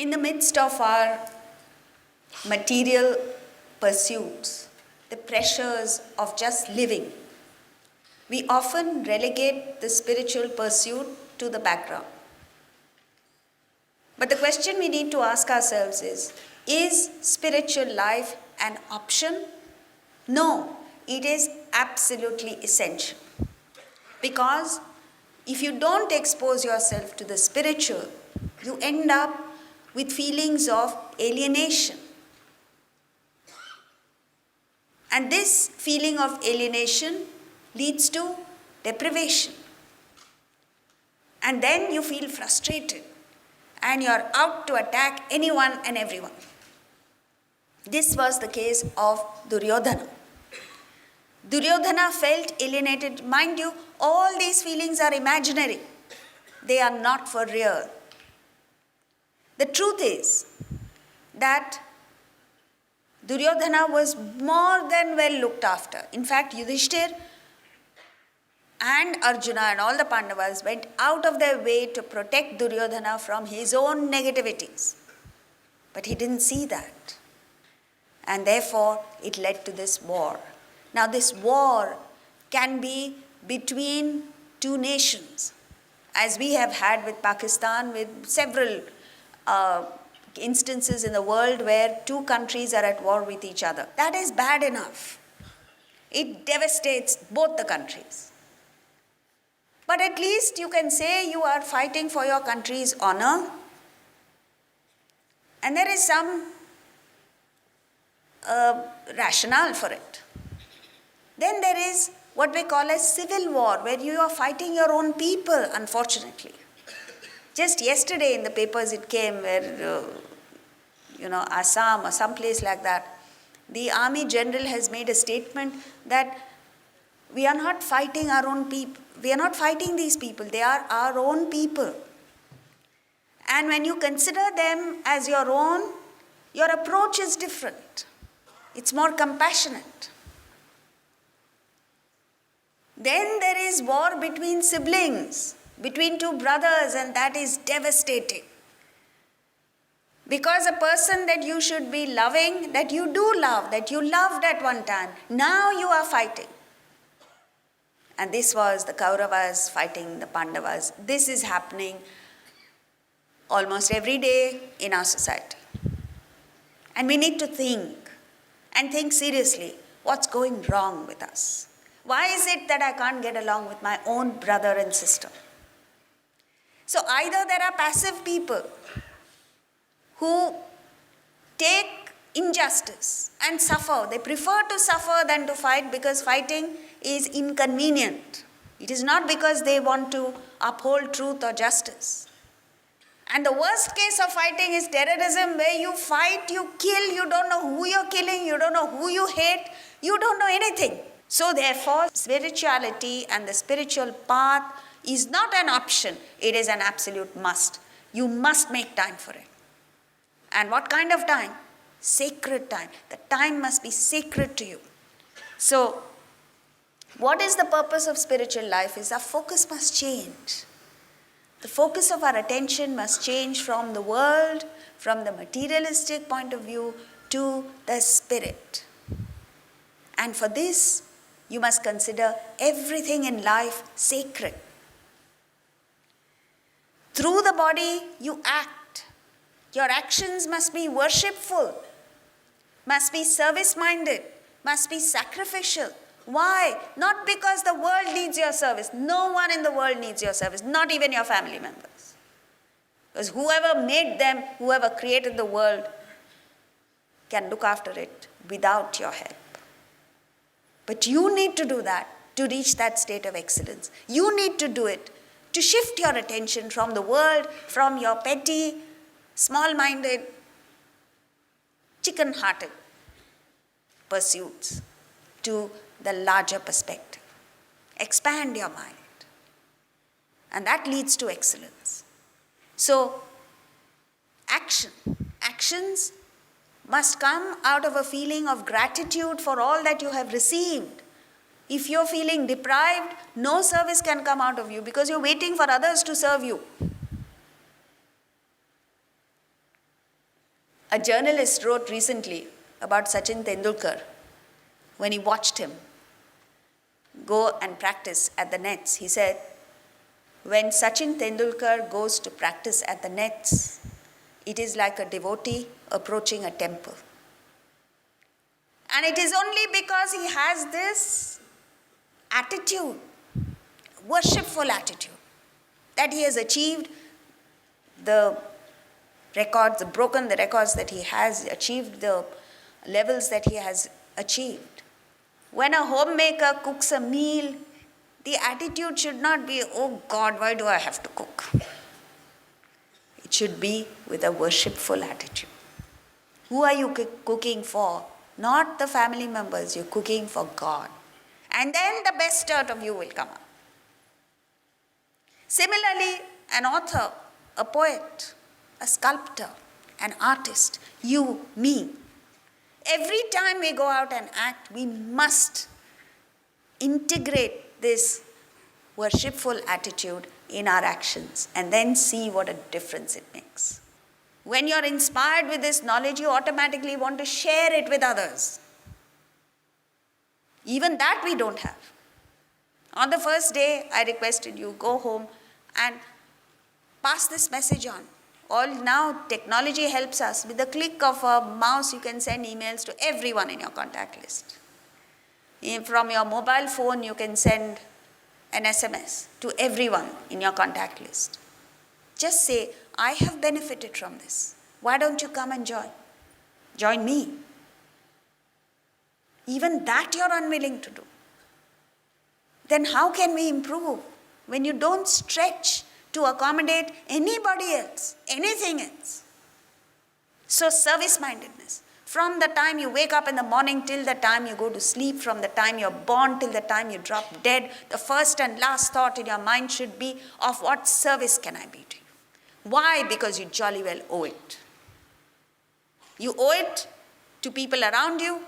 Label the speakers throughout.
Speaker 1: In the midst of our material pursuits, the pressures of just living, we often relegate the spiritual pursuit to the background. But the question we need to ask ourselves is spiritual life an option? No, it is absolutely essential. Because if you don't expose yourself to the spiritual, you end up with feelings of alienation. And this feeling of alienation leads to deprivation. And then you feel frustrated and you're out to attack anyone and everyone. This was the case of Duryodhana. Duryodhana felt alienated. Mind you, all these feelings are imaginary. They are not for real. The truth is that Duryodhana was more than well looked after. In fact, Yudhishthir and Arjuna and all the Pandavas went out of their way to protect Duryodhana from his own negativities. But he didn't see that. And therefore, it led to this war. Now, this war can be between two nations, as we have had with Pakistan, with several instances in the world where two countries are at war with each other. That is bad enough. It devastates both the countries. But at least you can say you are fighting for your country's honor. And there is some rationale for it. Then there is what we call a civil war, where you are fighting your own people, unfortunately. Just yesterday in the papers it came where, Assam or some place like that, the army general has made a statement that we are not fighting our own people. We are not fighting these people. They are our own people. And when you consider them as your own, your approach is different. It's more compassionate. Then there is war between siblings, between two brothers, and that is devastating. Because a person that you should be loving, that you do love, that you loved at one time, now you are fighting. And this was the Kauravas fighting the Pandavas. This is happening almost every day in our society. And we need to think, and think seriously, what's going wrong with us? Why is it that I can't get along with my own brother and sister? So either there are passive people who take injustice and suffer. They prefer to suffer than to fight because fighting is inconvenient. It is not because they want to uphold truth or justice. And the worst case of fighting is terrorism, where you fight, you kill, you don't know who you're killing, you don't know who you hate, you don't know anything. So therefore, spirituality and the spiritual path is not an option, it is an absolute must. You must make time for it. And what kind of time? Sacred time. The time must be sacred to you. So, what is the purpose of spiritual life is our focus must change. The focus of our attention must change from the world, from the materialistic point of view, to the spirit. And for this, you must consider everything in life sacred. Through the body, you act. Your actions must be worshipful, must be service-minded, must be sacrificial. Why? Not because the world needs your service. No one in the world needs your service, not even your family members. Because whoever made them, whoever created the world, can look after it without your help. But you need to do that to reach that state of excellence. You need to do it to shift your attention from the world, from your petty, small-minded, chicken-hearted pursuits to the larger perspective. Expand your mind. And that leads to excellence. So, actions must come out of a feeling of gratitude for all that you have received. If you're feeling deprived, no service can come out of you because you're waiting for others to serve you. A journalist wrote recently about Sachin Tendulkar when he watched him go and practice at the nets. He said, when Sachin Tendulkar goes to practice at the nets, it is like a devotee approaching a temple. And it is only because he has this attitude, worshipful attitude, that he has achieved the records, broken the records that he has, achieved the levels that he has achieved. When a homemaker cooks a meal, the attitude should not be, oh God, why do I have to cook? It should be with a worshipful attitude. Who are you cooking for? Not the family members, you're cooking for God. And then the best out of you will come out. Similarly, an author, a poet, a sculptor, an artist, you, me. Every time we go out and act, we must integrate this worshipful attitude in our actions and then see what a difference it makes. When you're inspired with this knowledge, you automatically want to share it with others. Even that we don't have. On the first day, I requested you, go home and pass this message on. All now, technology helps us. With the click of a mouse, you can send emails to everyone in your contact list. From your mobile phone, you can send an SMS to everyone in your contact list. Just say, I have benefited from this. Why don't you come and join? Join me. Even that you're unwilling to do. Then how can we improve when you don't stretch to accommodate anybody else, anything else? So service-mindedness. From the time you wake up in the morning till the time you go to sleep, from the time you're born till the time you drop dead, the first and last thought in your mind should be, of what service can I be to you? Why? Because you jolly well owe it. You owe it to people around you.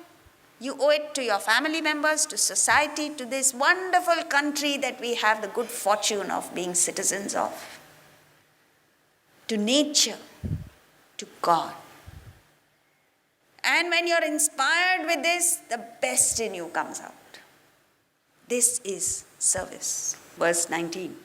Speaker 1: You owe it to your family members, to society, to this wonderful country that we have the good fortune of being citizens of, to nature, to God. And when you're inspired with this, the best in you comes out. This is service. Verse 19.